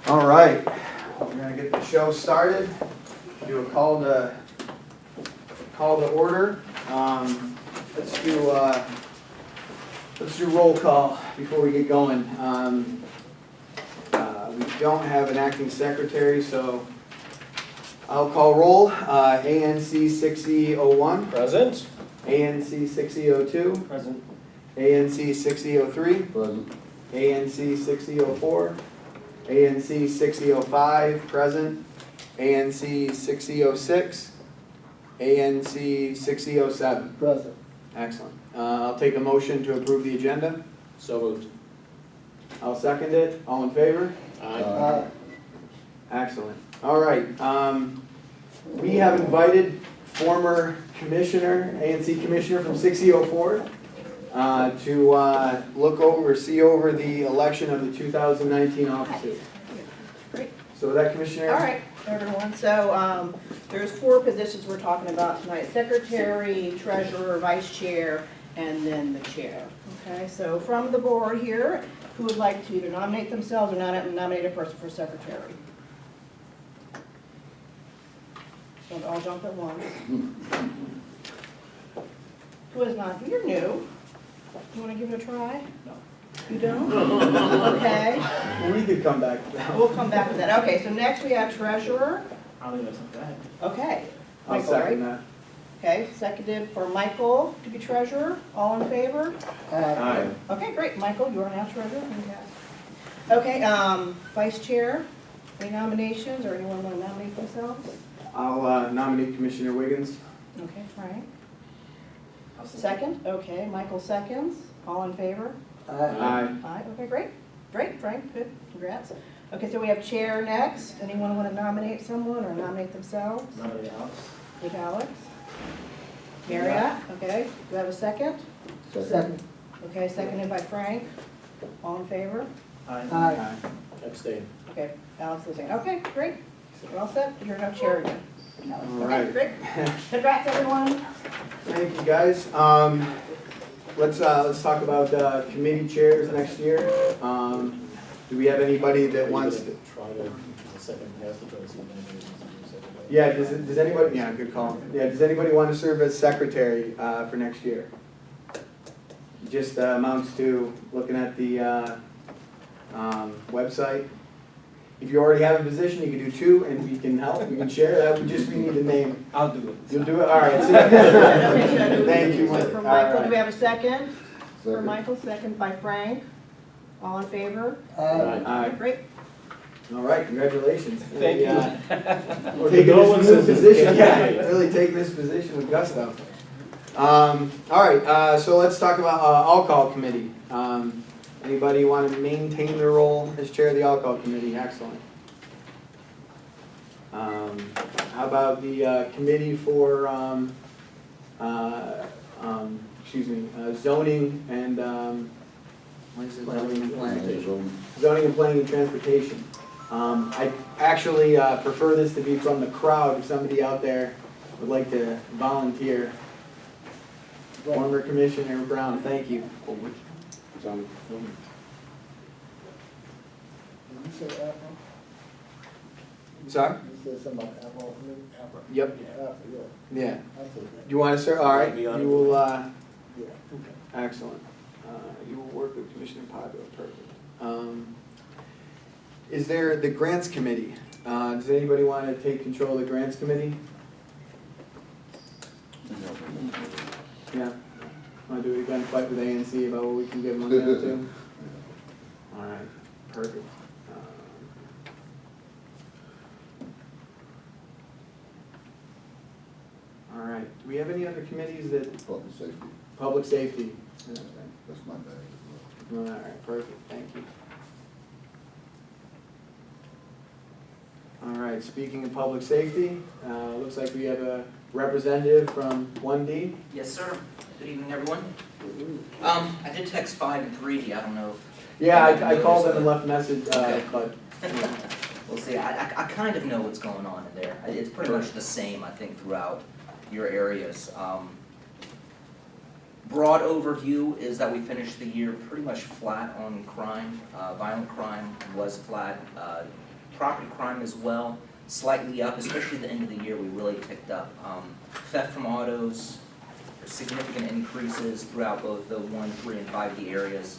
All right, we're gonna get the show started. Do a call to order. Let's do roll call before we get going. We don't have an acting secretary, so I'll call roll. ANC 6001. Present. ANC 6002. Present. ANC 6003. Present. ANC 6004. ANC 6005, present. ANC 6006. ANC 6007. Present. Excellent. I'll take a motion to approve the agenda. So moved. I'll second it. All in favor? Aye. Excellent. All right. We have invited former commissioner, ANC commissioner from 6004, to see over the election of the 2019 officers. Great. So with that, Commissioner. All right, everyone. So there's 4 positions we're talking about tonight: secretary, treasurer, vice chair, and then the chair. Okay, so from the board here, who would like to either nominate themselves or nominate a person for secretary? Don't all jump at once. Who is not? You're new. You want to give it a try? No. You don't? Okay. We could come back to that. We'll come back to that. Okay, so next we have treasurer. I'll leave it at that. Okay. I'll Michael, right? second that. Okay, seconded for Michael to be treasurer. All in favor? Aye. Okay, great. Michael, you are now treasurer. Fantastic. Okay, vice chair. Any nominations or anyone want to nominate themselves? I'll nominate Commissioner Wiggins. Okay, Frank. Second? Okay, Michael seconds. All in favor? Aye. Aye. Okay, great. Great, Frank. Good. Congrats. Okay, so we have chair next. Anyone want to nominate someone or nominate themselves? Nominate Alex. Take Alex. Marriott, okay. Do I have a second? Second. Okay, seconded by Frank. All in favor? Aye. Abstain. Okay, Alex is saying, okay, great. We're all set. You're now chair again. Alex. All Okay, right. great. Congrats, everyone. Thank you, guys. Let's talk about committee chairs next year. Do we have anybody that wants to? Try to second half the president. Yeah, does anybody, yeah, good call. Yeah, does anybody want to serve as secretary for next year? Just amounts to looking at the website. If you already have a position, you can do 2, and we can help, we can share. That would just, we need a name. I'll do it. You'll do it? All right. Thank you. So for All Michael, right. do we have a second? For Second. Michael, second by Frank. All in favor? Aye. Great. All right, congratulations. Thank you. We're taking this new position, yeah, really take this position with gusto. All right, so let's talk about all-call committee. Anybody want to maintain their role as chair of the all-call committee? Excellent. How about the committee for, zoning and, what is it? Zoning and planning. Zoning and planning and transportation. I actually prefer this to be from the crowd. If somebody out there would like to volunteer. Former Commissioner Brown, thank you. Sorry? You said something about Apple. Yep. Yeah. Yeah. You want to serve? All right. Be You on it. will. Yeah. Excellent. You will work with Commissioner Padua. Perfect. Is there the grants committee? Does anybody want to take control of the grants committee? Yeah. Want to do it again? Fight with ANC about what we can give money out to? All right. Perfect. All right. Do we have any other committees that? Public safety. Public safety. That's my bag. All right. Perfect. Thank you. All right. Speaking of public safety, looks like we have a representative from 1D. Yes, sir. Good evening, everyone. I did text 5 and 3D. I don't know if. Yeah, I called them and left a message, Okay. but. We'll see. I kind of know what's going on in there. It's pretty much the same, I think, throughout your areas. Broad overview is that we finished the year pretty much flat on crime. Violent crime was flat. property crime as well, slightly up, especially at the end of the year, we really picked up. Theft from autos, significant increases throughout both the 1, 3, and 5D areas.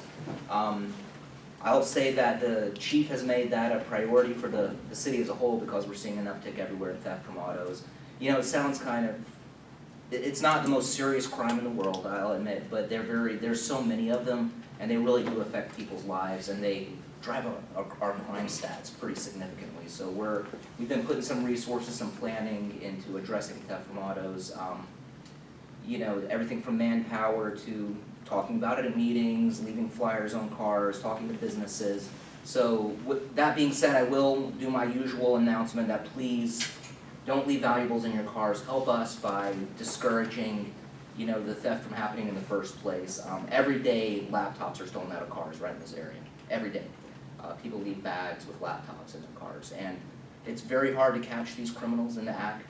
I'll say that the chief has made that a priority for the city as a whole because we're seeing an uptick everywhere in theft from autos. You know, it sounds kind of, it's not the most serious crime in the world, I'll admit, but there's so many of them, and they really do affect people's lives, and they drive our crime stats pretty significantly. So we've been putting some resources, some planning into addressing theft from autos. You know, everything from manpower to talking about it at meetings, leaving flyers on cars, talking to businesses. So with that being said, I will do my usual announcement that please don't leave valuables in your cars. Help us by discouraging, you know, the theft from happening in the first place. Every day laptops are stolen out of cars right in this area, every day. People leave bags with laptops in their cars, and it's very hard to catch these criminals in the act.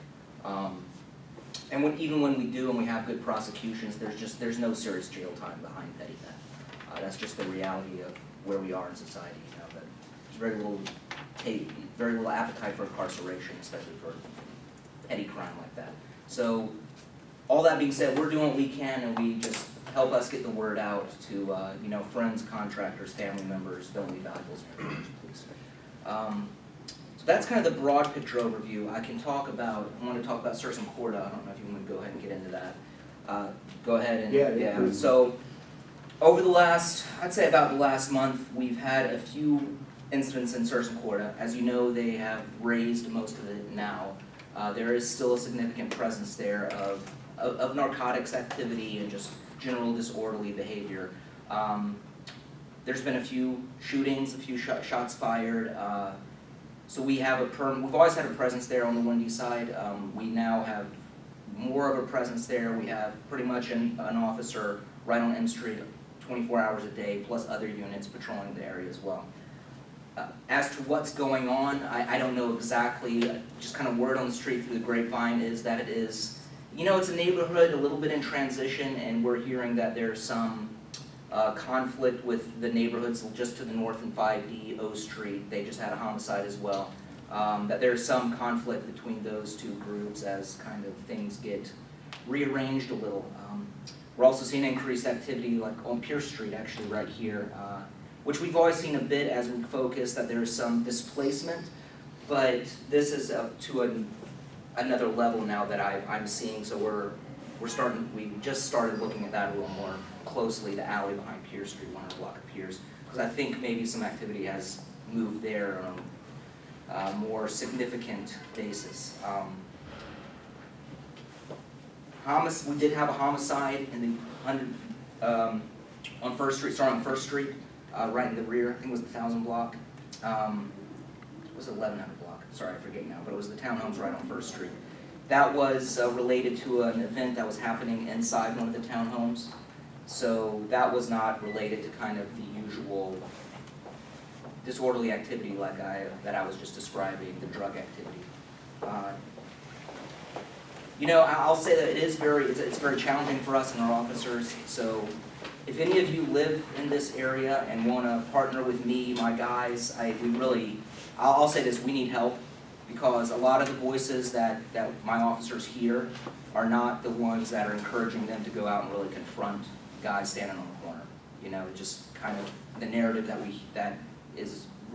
And even when we do and we have good prosecutions, there's no serious jail time behind petty theft. That's just the reality of where we are in society. You know, that there's very little appetite for incarceration, especially for petty crime like that. So, all that being said, we're doing what we can, and we just help us get the word out to you know, friends, contractors, family members. Don't leave valuables in your cars, please. So that's kind of the broad picture overview. I want to talk about Sursum Corda. I don't know if you want to go ahead and get into that. Go ahead and, Yeah. So, over I'd say about the last month, we've had a few incidents in Sursum Corda. As you know, they have raised most of it now. There is still a significant presence there of narcotics activity and just general disorderly behavior. There's been a few shootings, a few shots fired. So we've always had a presence there on the Windy side. We now have more of a presence there. We have pretty much an officer right on M Street 24 hours a day, plus other units patrolling the area as well. As to what's going on, I don't know exactly. Just kind of word on the street through the grapevine is that it is, you know, it's a neighborhood a little bit in transition, and we're hearing that there's some conflict with the neighborhoods just to the north in 5D, O Street. They just had a homicide as well. That there's some conflict between those two groups as kind of things get rearranged a little. We're also seeing increased activity like on Pierce Street, actually right here, which we've always seen a bit as we focus that there's some displacement, but this is up to another level now that I'm seeing. So we just started looking at that a little more closely, the alley behind Pierce Street, 100 block of Pierce, because I think maybe some activity has moved there on a more significant basis. We did have a homicide in the on First Street, starting on First Street, right in the rear. I think it was the 1000 block. It was 1100 block. Sorry, I forget now, but it was the townhomes right on First Street. That was related to an event that was happening inside one of the townhomes. So that was not related to kind of the usual disorderly activity like that I was just describing, the drug activity. You know, I'll say that it's very challenging for us and our officers. So if any of you live in this area and want to partner with me, my guys, I'll say this: we need help, because a lot of the voices that my officers hear are not the ones that are encouraging them to go out and really confront guys standing on the corner. You know, just kind of the narrative that we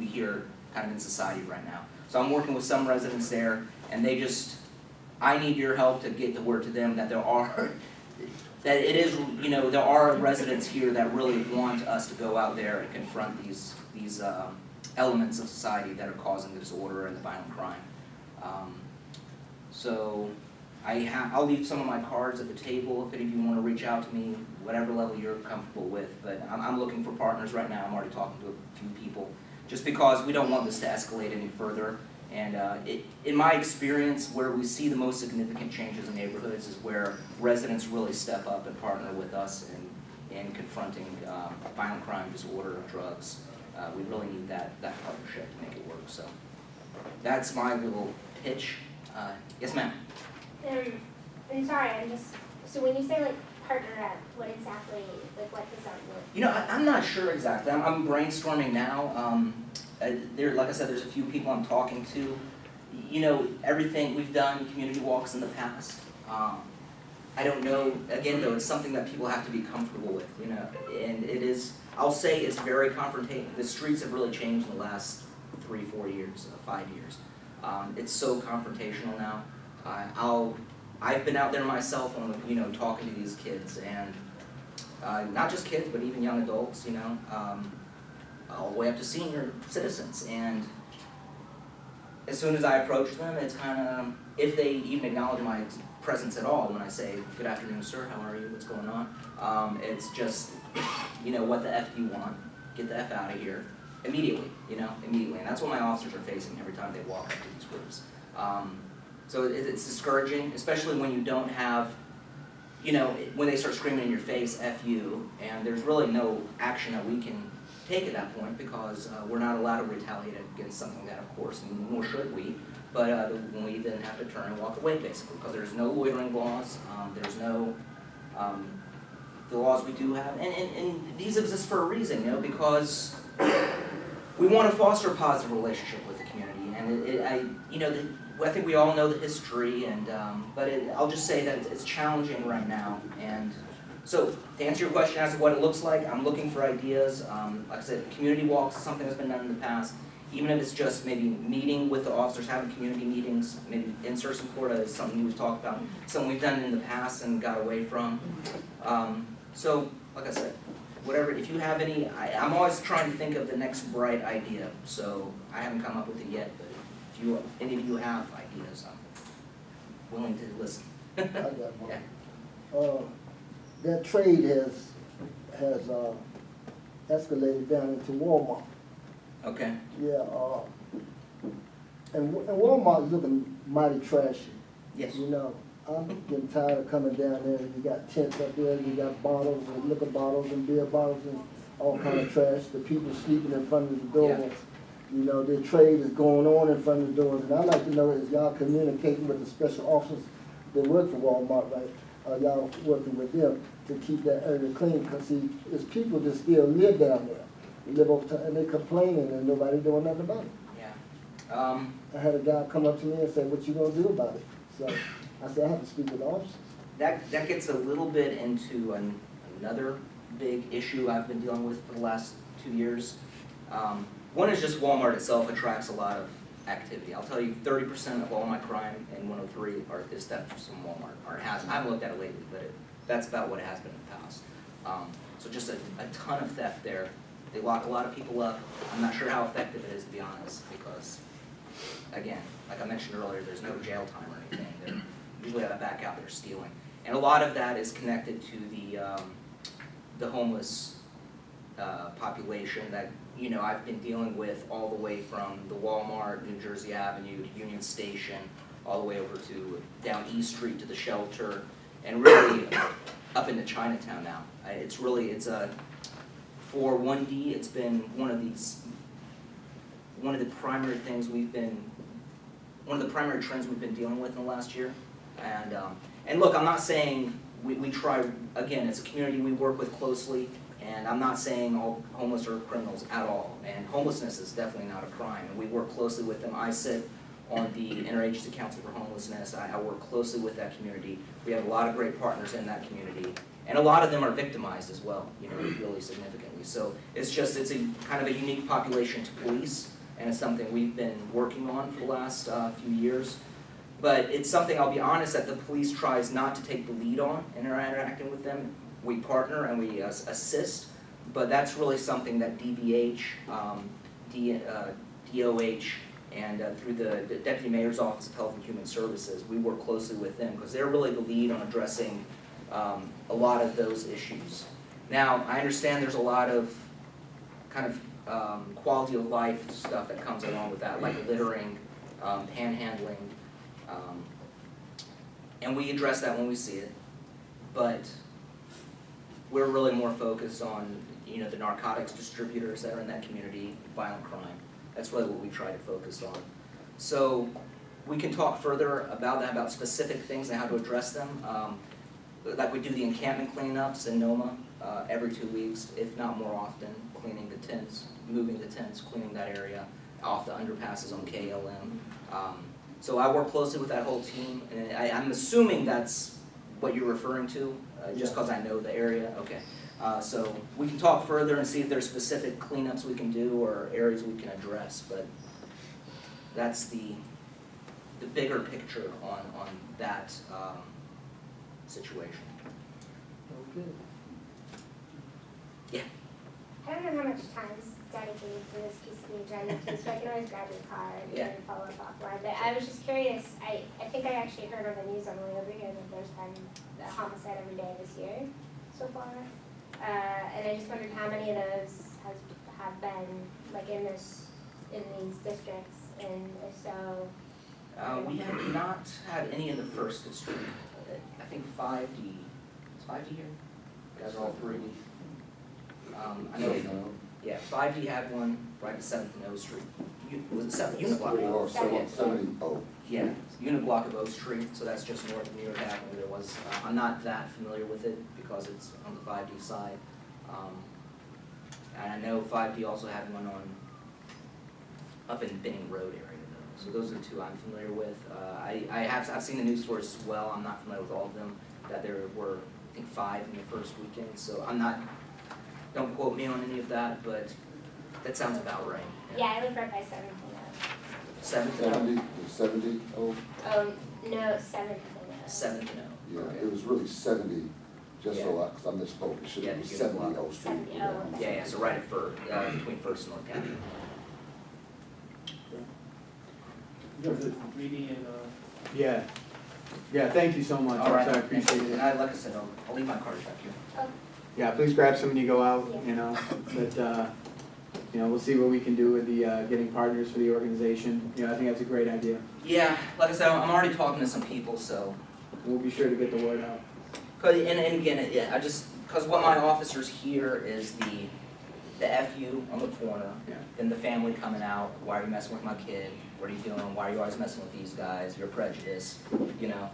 hear kind of in society right now. So I'm working with some residents there, and I need your help to get the word to them that there are residents here that really want us to go out there and confront these elements of society that are causing the disorder and the violent crime. So I'll leave some of my cards at the table if any of you want to reach out to me, whatever level you're comfortable with. But I'm looking for partners right now. I'm already talking to a few people, just because we don't want this to escalate any further. And in my experience, where we see the most significant changes in neighborhoods is where residents really step up and partner with us in confronting violent crime, disorder, drugs. We really need that partnership to make it work. So that's my little pitch. Yes, ma'am? I'm sorry, so when you say like partner up, what exactly, like what does that mean? You know, I'm not sure exactly. I'm brainstorming now. like I said, there's a few people I'm talking to. You know, everything, we've done community walks in the past. I don't know, again though, it's something that people have to be comfortable with, you know, and it is, I'll say it's very confrontational. The streets have really changed in the last 3-4 years, 5 years. It's so confrontational now. I've been out there myself, on, you know, talking to these kids, and not just kids, but even young adults, you know, all the way up to senior citizens. And as soon as I approach them, it's kind of, if they even acknowledge my presence at all, when I say, "Good afternoon, sir, how are you, what's going on?" It's just, you know, what the F do you want? Get the F out of here. Immediately, you know, immediately. And that's what my officers are facing every time they walk up to these groups. So it's discouraging, especially when you don't have, you know, when they start screaming in your face, "F you," and there's really no action that we can take at that point, because we're not allowed to retaliate against something like that, of course, and nor should we. But we then have to turn and walk away, basically, because there's no loitering laws, there's no, the laws we do have, and these exist for a reason, you know, because we want to foster a positive relationship with the community, and I think we all know the history, and but I'll just say that it's challenging right now. And so, to answer your question as to what it looks like, I'm looking for ideas. Like I said, community walks is something that's been done in the past. Even if it's just maybe meeting with the officers, having community meetings, maybe insert some quota is something we've talked about, something we've done in the past and got away from. So, like I said, whatever, if you have any, I'm always trying to think of the next bright idea, so I haven't come up with it yet, but if any of you have ideas, I'm willing to listen. I got one. Yeah. That trade has escalated down into Walmart. Okay. Yeah, and Walmart's looking mighty trashy. Yes. You know, I'm getting tired of coming down there. You got tents up there, you got bottles and liquor bottles and beer bottles and all kind of trash. The people sleeping in front of the doors. Yeah. You know, their trade is going on in front of the doors. And I'd like to know, is y'all communicating with the special officers that work for Walmart, right? Are y'all working with them to keep that area clean? Because see, there's people that still live down there. Live up to, and they complaining and nobody doing nothing about it. Yeah. I had a guy come up to me and say, "What you gonna do about it?" So I said, "I have to speak with the officers." That gets a little bit into another big issue I've been dealing with for the last 2 years. One is just Walmart itself attracts a lot of activity. I'll tell you, 30% of all my crime in 103 is theft from Walmart, or it has. I haven't looked at it lately, but that's about what it has been in the past. So just a ton of theft there. They lock a lot of people up. I'm not sure how effective it is, to be honest, because, again, like I mentioned earlier, there's no jail time or anything. They're usually back out there stealing. And a lot of that is connected to the homeless population that, you know, I've been dealing with all the way from the Walmart, New Jersey Avenue, to Union Station, all the way over to down East Street to the shelter, and really up into Chinatown now. For 1D, it's been one of the primary things one of the primary trends we've been dealing with in the last year. And look, I'm not saying we try, again, it's a community we work with closely, and I'm not saying all homeless are criminals at all. And homelessness is definitely not a crime, and we work closely with them. I sit on the Interagency Council for Homelessness. I work closely with that community. We have a lot of great partners in that community. And a lot of them are victimized as well, you know, really significantly. So it's a kind of a unique population to police, and it's something we've been working on for the last few years. But it's something, I'll be honest, that the police tries not to take the lead on in interacting with them. We partner and we assist, but that's really something that DBH, DOH, and through the Deputy Mayor's Office of Health and Human Services, we work closely with them because they're really the lead on addressing a lot of those issues. Now, I understand there's a lot of kind of quality of life stuff that comes along with that, like littering, panhandling, and we address that when we see it. But we're really more focused on, you know, the narcotics distributors that are in that community, violent crime. That's really what we try to focus on. So we can talk further about that, about specific things and how to address them. Like we do the encampment cleanups in NOMA. every 2 weeks, if not more often, cleaning the tents, moving the tents, cleaning that area off the underpasses on KLM. So I work closely with that whole team, and I'm assuming that's what you're referring to, just because I know the area, okay. So we can talk further and see if there's specific cleanups we can do or areas we can address, but that's the bigger picture on that situation. Okay. Yeah. I don't know how much time's dedicated to this piece of the agenda too, so I can always grab your card Yeah. and follow up offline. But I was just curious, I think I actually heard on the news on the way over here that there's been a homicide every day this year so far. And I just wondered how many of those have been like in these districts, and if so. We have not had any in the first district. I think 5D, is 5D here? You guys are all 3D. I know, yeah, 5D had one right at 7th and O Street. Was it 7th? Unit block? Or 70, oh. Yeah, unit block of O Street, so that's just north of New York Avenue. There was, I'm not that familiar with it because it's on the 5D side. And I know 5D also had one up in Benning Road area though. So those are the 2 I'm familiar with. I've seen the news stories as well. I'm not familiar with all of them. That there were, I think, 5 in the first weekend. So I'm not, don't quote me on any of that, but that sounds about right. Yeah, I live right by 17. 7th? 70, oh, Oh, no, 7. 7th and yeah, O. Okay. it was really 70, just Yeah. so I, because I misspoke, it should Yeah, be the 70 unit O Street. 70, oh. Yeah, so right at between First and North County. Yours is 3D and, Yeah. Yeah, thank you so much. All right, I appreciate And it. like I said, I'll leave my card back here. Yeah, please grab some when you go out, Yeah. you know, but, you know, we'll see what we can do with the, getting partners for the organization. You know, I think that's a great idea. Yeah, like I said, I'm already talking to some people, so. We'll be sure to get the word out. And again, yeah, because what my officers hear is the FU on the corner, Yeah. then the family coming out, why are you messing with my kid? What are you doing? Why are you always messing with these guys? You're prejudiced, you know?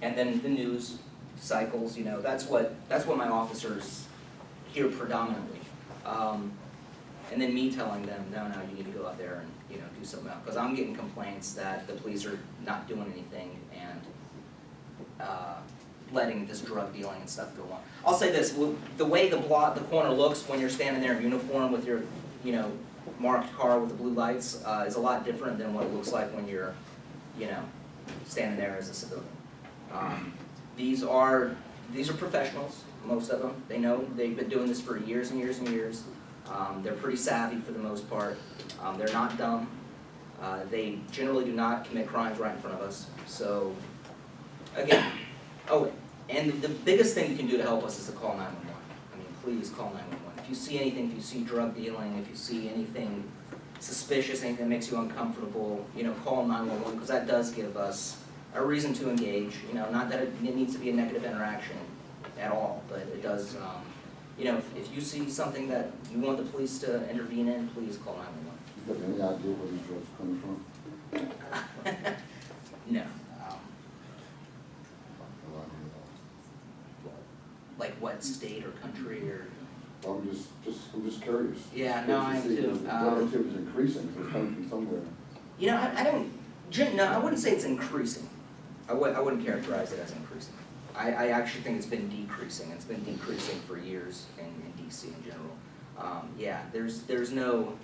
And then the news cycles, you know, that's what my officers hear predominantly. And then me telling them, no, you need to go out there and, you know, do something else. Because I'm getting complaints that the police are not doing anything and letting this drug dealing and stuff go on. I'll say this, the way the corner looks when you're standing there in uniform with your, you know, marked car with the blue lights is a lot different than what it looks like when you're, you know, standing there as a civilian. These are professionals, most of them. They know, they've been doing this for years and years and years. They're pretty savvy for the most part. They're not dumb. They generally do not commit crimes right in front of us. So, again, and the biggest thing you can do to help us is to call 911. I mean, please call 911. If you see anything, if you see drug dealing, if you see anything suspicious, anything that makes you uncomfortable, you know, call 911, because that does give us a reason to engage. You know, not that it needs to be a negative interaction at all, but it does, you know, if you see something that you want the police to intervene in, please call 911. You got any idea where these drugs are coming from? No. No idea. Like what state or country or? Well, I'm just curious. Yeah, no, I am Curious to see too. if the drug activity is increasing, so it's coming from somewhere. You know, I wouldn't say it's increasing. I wouldn't characterize it as increasing. I actually think it's been decreasing. It's been decreasing for years in DC in general. Yeah, there's no,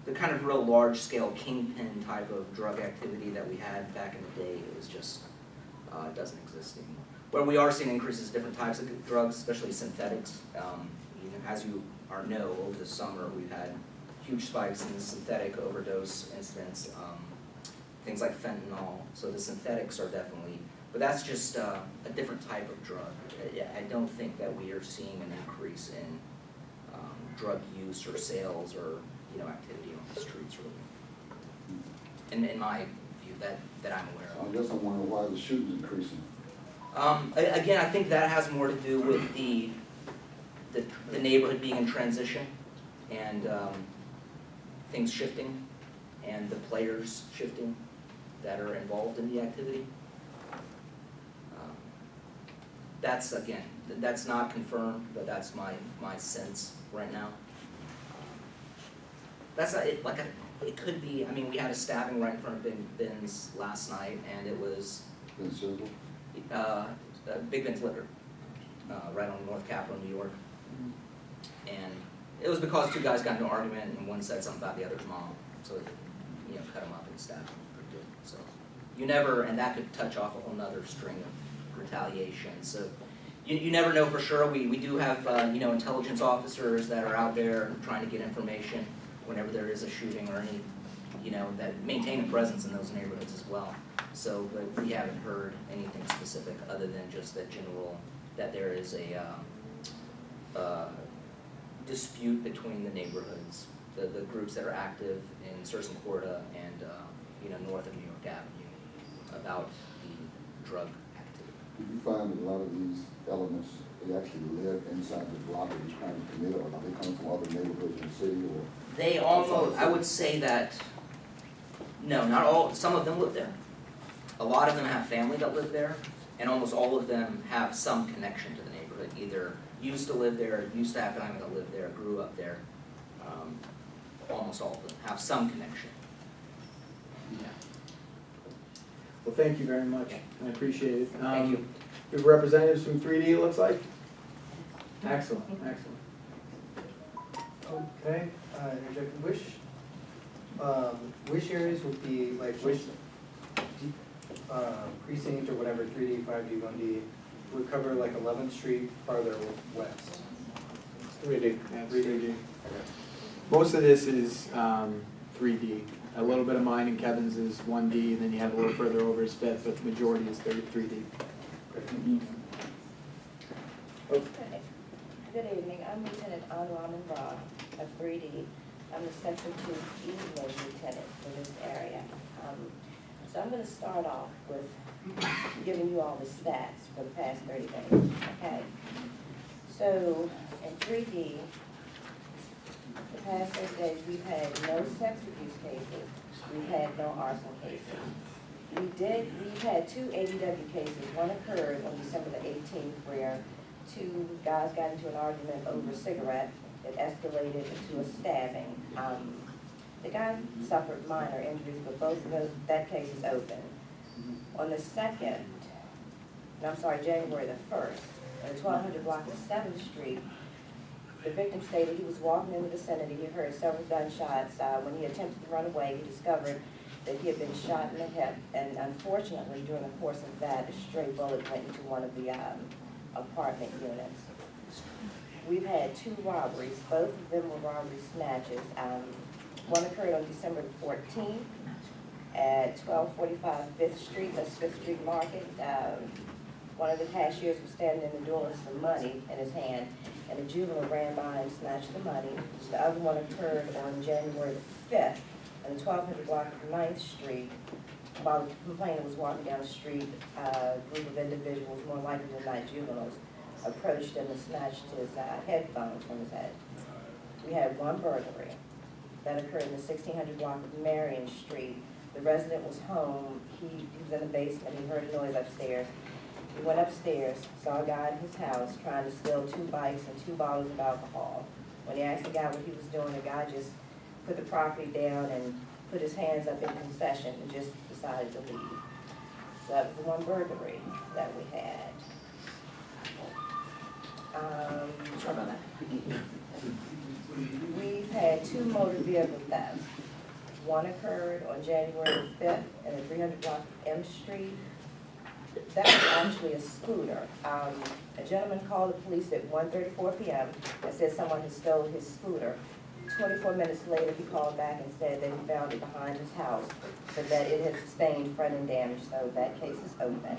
the kind of real large scale kingpin type of drug activity that we had back in the day is just, doesn't exist anymore. Where we are seeing increases in different types of drugs, especially synthetics. You know, as you know, over the summer we've had huge spikes in synthetic overdose incidents, things like fentanyl. So the synthetics are definitely, but that's just a different type of drug. I don't think that we are seeing an increase in drug use or sales or, you know, activity on the streets really. In my view, that I'm aware So of. I guess I'm wondering why the shooting's increasing. Again, I think that has more to do with the neighborhood being in transition and things shifting and the players shifting that are involved in the activity. That's, again, that's not confirmed, but that's my sense right now. That's not, it could be, I mean, we had a stabbing right in front of Ben's last night, and it was, In Silver? Big Ben's Liquor, right on North Capitol, New York. And it was because two guys got into an argument, and one said something about the other's mom, so it, cut him up and stabbed him pretty good. So you never, and that could touch off a whole nother string of retaliation. So you never know for sure. We do have intelligence officers that are out there trying to get information whenever there is a shooting or any, that maintain a presence in those neighborhoods as well. So, but we haven't heard anything specific other than just that general, that there is a dispute between the neighborhoods, the groups that are active in Sursum Corda and north of New York Avenue about the drug activity. Did you find that a lot of these elements, they actually live inside the block of these crimes committed, or do they come from other neighborhoods in the city, or? They almost, I would say that, no, not all, some of them live there. A lot of them have family that live there, and almost all of them have some connection to the neighborhood, either used to live there, used to have family that lived there, grew up there. Almost all of them have some connection. Yeah. Well, thank you very much, I appreciate it. Thank you. We have representatives from 3D, it looks like? Excellent, excellent. Okay, interject wish. Wish areas would be like wish precinct or whatever, 3D, 5D, 1D, would cover like 11th Street farther west. 3D. Yeah, 3D. Most of this is 3D. A little bit of mine and Kevin's is 1D, and then you have a little further over is 5th, but the majority is 3D. Okay. Good evening, I'm Lieutenant Anwar Ra of 3D. I'm the Section 2 evening lieutenant for this area. So I'm going to start off with giving you all the stats for the past 30 days, okay? So in 3D, the past 30 days, we've had no sex abuse cases, we've had no arson cases. We've had 2 ADW cases. One occurred on December the 18th where 2 guys got into an argument over a cigarette that escalated into a stabbing. The guy suffered minor injuries, but both of those, that case is open. On the 2nd, January the 1st, on the 1200 block of 7th Street, the victim stated he was walking in the vicinity. He heard several gunshots. When he attempted to run away, he discovered that he had been shot in the hip, and unfortunately, during the course of that, a stray bullet went into one of the apartment units. We've had 2 robberies. Both of them were robbery snatches. One occurred on December the 14th at 1245 5th Street, that's 5th Street Market. One of the cashiers was standing in the door with some money in his hand, and a juvenile ran by and snatched the money. The other one occurred on January the 5th in the 1200 block of 9th Street. While the complainant was walking down the street, a group of individuals, more likely than not juveniles, approached him and snatched his headphones from his head. We had 1 burglary that occurred in the 1600 block of Marion Street. The resident was home. He was in the basement. He heard a noise upstairs. He went upstairs, saw a guy in his house trying to steal 2 bikes and 2 bottles of alcohol. When he asked the guy what he was doing, the guy just put the property down and put his hands up in concession and just decided to leave. So that was the 1 burglary that we had. Sorry about that. We've had 2 motor vehicle thefts. One occurred on January 5th in the 300 block of M Street. That was actually a scooter. A gentleman called the police at 1:34 p.m. and said someone had stolen his scooter. 24 minutes later, he called back and said that he found it behind his house, but that it had sustained fronting damage, so that case is open.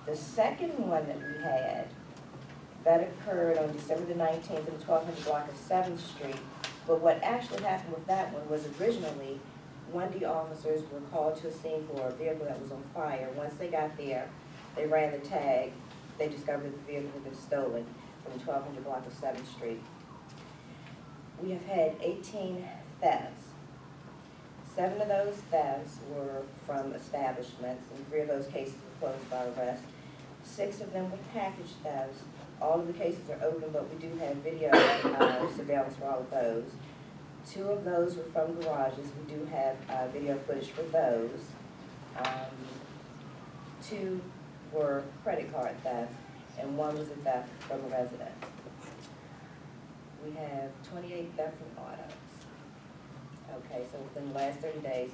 The second one that we had, that occurred on December the 19th in the 1200 block of 7th Street. But what actually happened with that one was originally 1D officers were called to a scene for a vehicle that was on fire. Once they got there, they ran the tag. They discovered the vehicle had been stolen from the 1200 block of 7th Street. We have had 18 thefts. 7 of those thefts were from establishments, and 3 of those cases were closed by arrest. 6 of them were package thefts. All of the cases are open, but we do have video surveillance for all of those. 2 of those were from garages. We do have video footage for those. 2 were credit card thefts, and 1 was a theft from a resident. We have 28 theft from autos. Okay, so within the last 30 days.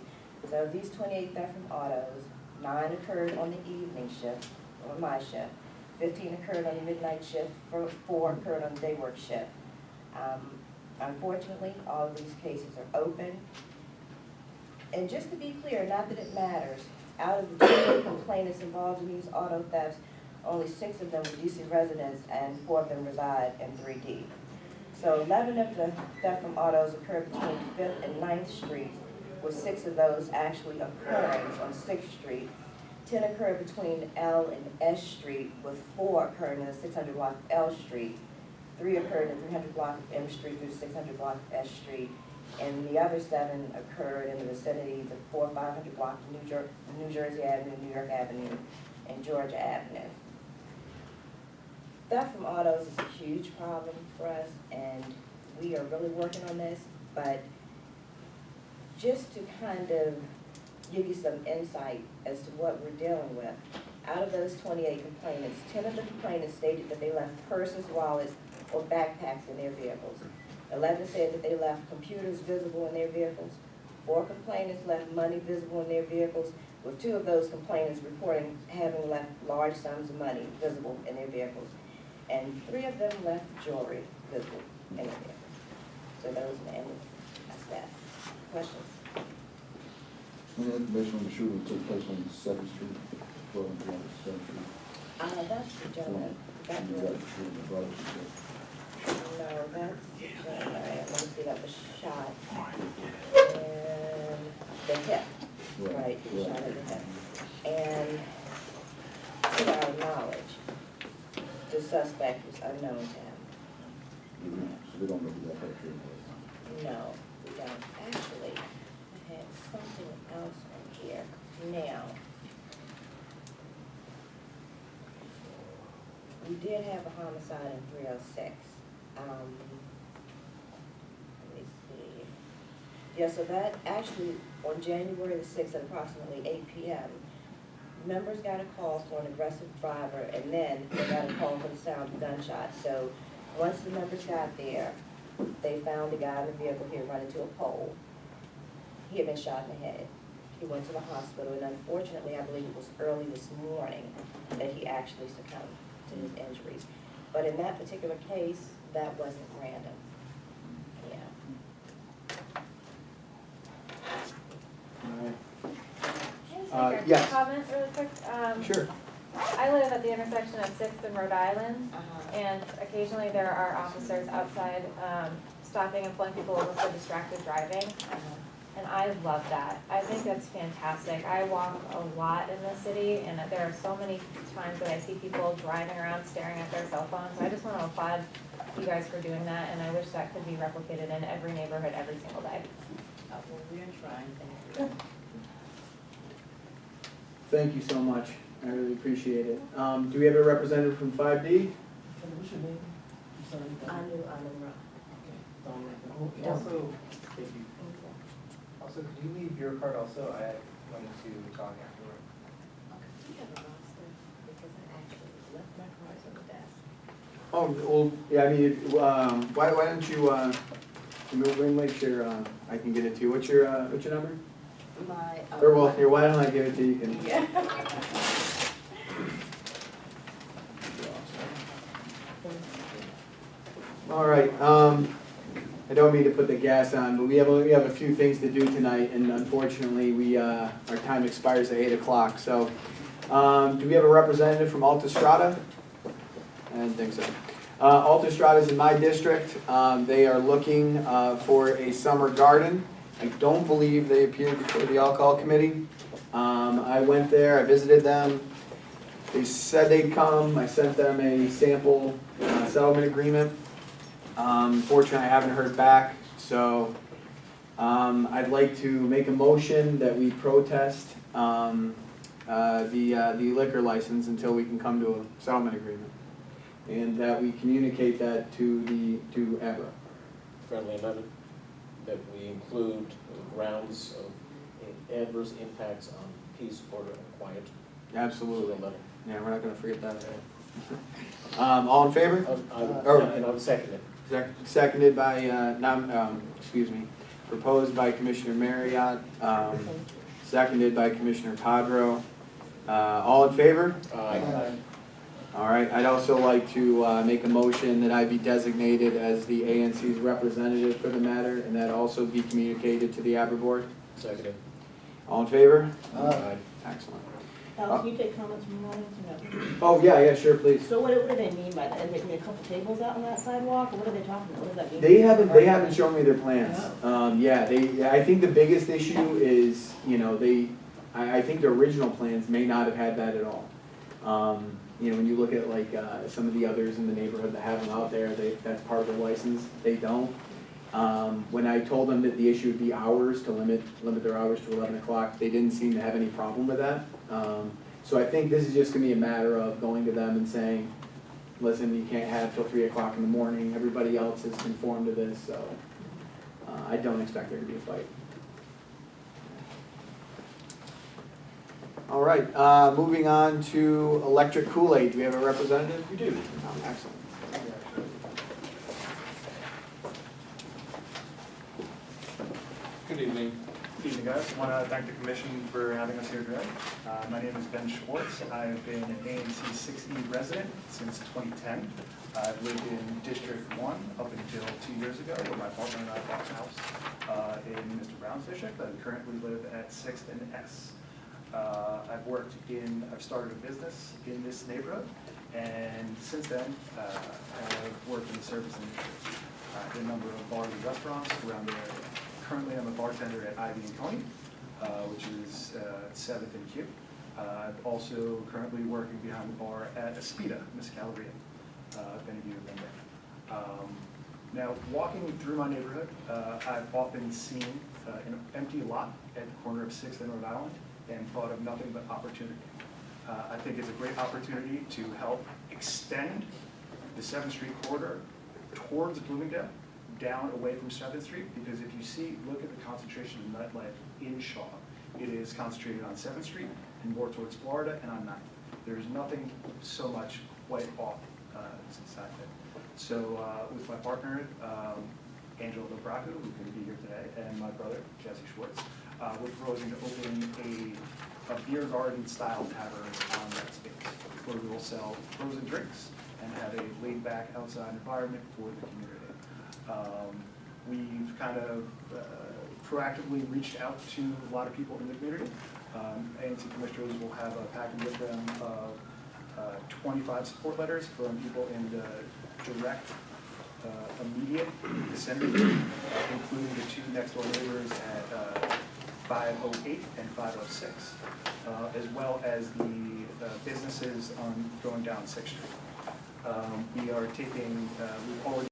So of these 28 theft from autos, 9 occurred on the evening shift, or my shift. 15 occurred on the midnight shift, 4 occurred on the day work shift. Unfortunately, all of these cases are open. And just to be clear, not that it matters, out of the 28 complainants involved in these auto thefts, only 6 of them were DC residents and 4 of them reside in 3D. So 11 of the theft from autos occurred between 5th and 9th Streets, with 6 of those actually occurring on 6th Street. 10 occurred between L and S Street, with 4 occurring in the 600 block of L Street. 3 occurred in the 300 block of M Street through the 600 block of S Street. And the other 7 occurred in the vicinities of 400 and 500 block of New Jersey Avenue, New York Avenue, and Georgia Avenue. Theft from autos is a huge problem for us, and we are really working on this, but just to kind of give you some insight as to what we're dealing with, out of those 28 complainants, 10 of the complainants stated that they left purses, wallets, or backpacks in their vehicles. 11 said that they left computers visible in their vehicles. 4 complainants left money visible in their vehicles, with 2 of those complainants reporting having left large sums of money visible in their vehicles. And 3 of them left jewelry visible in their vehicles. So those are the end of that. Questions? Any information on the shooting that took place on 2nd Street, 12 and 7th Street? That's the gentleman. That You was, got the shooting, the brothers, you said. no, that's the gentleman. Let me see, that was shot. And the hip, right, he was shot at the hip. And to our knowledge, the suspect was unknown to him. So they don't know who that perpetrator was? No, we don't. Actually, I had something else on here. Now, we did have a homicide in 306. Let me see. Yeah, so that actually, on January the 6th at approximately 8 p.m., members got a call for an aggressive driver, and then they got a call for the sound of gunshots. So once the members got there, they found a guy in the vehicle here run into a pole. He had been shot in the head. He went to the hospital, and unfortunately, I believe it was early this morning that he actually succumbed to his injuries. But in that particular case, that wasn't random. Yeah. All right. Can I just make a Yes. comment really quick? Sure. I live at the intersection of 6th and Rhode Island, Uh-huh. and occasionally there are officers outside stopping and pulling people over for distracted driving, and I love that. I think that's fantastic. I walk a lot in the city, and there are so many times that I see people driving around staring at their cell phones. I just want to applaud you guys for doing that, and I wish that could be replicated in every neighborhood every single day. Well, we're trying, thank you. Thank you so much. I really appreciate it. Do we have a representative from 5D? What's your name? I'm sorry. I knew Anna. Also, thank you. Also, could you leave your card also? I wanted to talk afterward. Do you have a roster? Because I actually left my cards on the desk. Oh, well, yeah, I mean, why don't you, we'll make sure I can get it to you. What's your number? My. Or well, here, why don't I give it to you? You can. Yeah. All right, I don't mean to put the gas on, but we have a few things to do tonight, and unfortunately, our time expires at 8 o'clock, so, do we have a representative from Alta-Strada? I didn't think so. Alta-Strada's in my district. They are looking for a summer garden. I don't believe they appeared before the alcohol committee. I went there, I visited them. They said they'd come. I sent them a sample settlement agreement. Unfortunately, I haven't heard back, so I'd like to make a motion that we protest the liquor license until we can come to a settlement agreement. And that we communicate that to Abra. Friendly amendment, that we include grounds of adverse impacts on peace, order, and quiet. Absolutely. To the letter. Yeah, we're not gonna forget that. All in favor? And I'm seconding. Seconded by, proposed by Commissioner Marriott, seconded by Commissioner Padro. All in favor? Aye. All right, I'd also like to make a motion that I be designated as the ANC's representative for the matter, and that also be communicated to the Abra Board. Seconded. All in favor? Aye. Excellent. Alex, can you take comments from the audience or no? Oh, yeah, sure, please. So what do they mean by that? Is there gonna be a couple tables out on that sidewalk, or what are they talking about? What does that mean? They haven't shown me their plans. I think the biggest issue is, I think the original plans may not have had that at all. When you look at like, some of the others in the neighborhood that have them out there, that's part of the license, they don't. When I told them that the issue would be hours, to limit their hours to 11 o'clock, they didn't seem to have any problem with that. So I think this is just gonna be a matter of going to them and saying, listen, you can't have till 3 o'clock in the morning, everybody else has conformed to this, so I don't expect there to be a fight. All right, moving on to electric Kool-Aid. Do we have a representative? We do. Oh, excellent. Good evening. Good evening, guys. I want to thank the commission for having us here today. My name is Ben Schwartz. I've been an ANC 6E resident since 2010. I've lived in District 1 up until 2 years ago, where my partner and I bought a house in Mr. Brown's district. I currently live at 6th and S. I've started a business in this neighborhood, and since then, I've worked in the service industry. In a number of bars and restaurants around the area. Currently, I'm a bartender at Ivy and Coney, which is 7th and Q. I'm also currently working behind the bar at Espita, Miss Calabria, if any of you have been there. Now, walking through my neighborhood, I've often seen an empty lot at the corner of 6th and Rhode Island and thought of nothing but opportunity. I think it's a great opportunity to help extend the 7th Street corridor towards Bloomingdale, down away from 7th Street, because if you look at the concentration of nightlife in Shaw, it is concentrated on 7th Street and more towards Florida and on 9th. There's nothing so much quite off inside there. So with my partner, Angela Dobraku, who can be here today, and my brother, Jesse Schwartz, we're proposing to open a beer garden style tavern on that space, where we will sell frozen drinks and have a laid back outside environment for the community. We've kind of proactively reached out to a lot of people in the community. ANC commissioners will have a packet with them of 25 support letters from people in the direct immediate vicinity, including the 2 next door neighbors at 508 and 506, as well as the businesses going down 6th Street. We are taking, we've already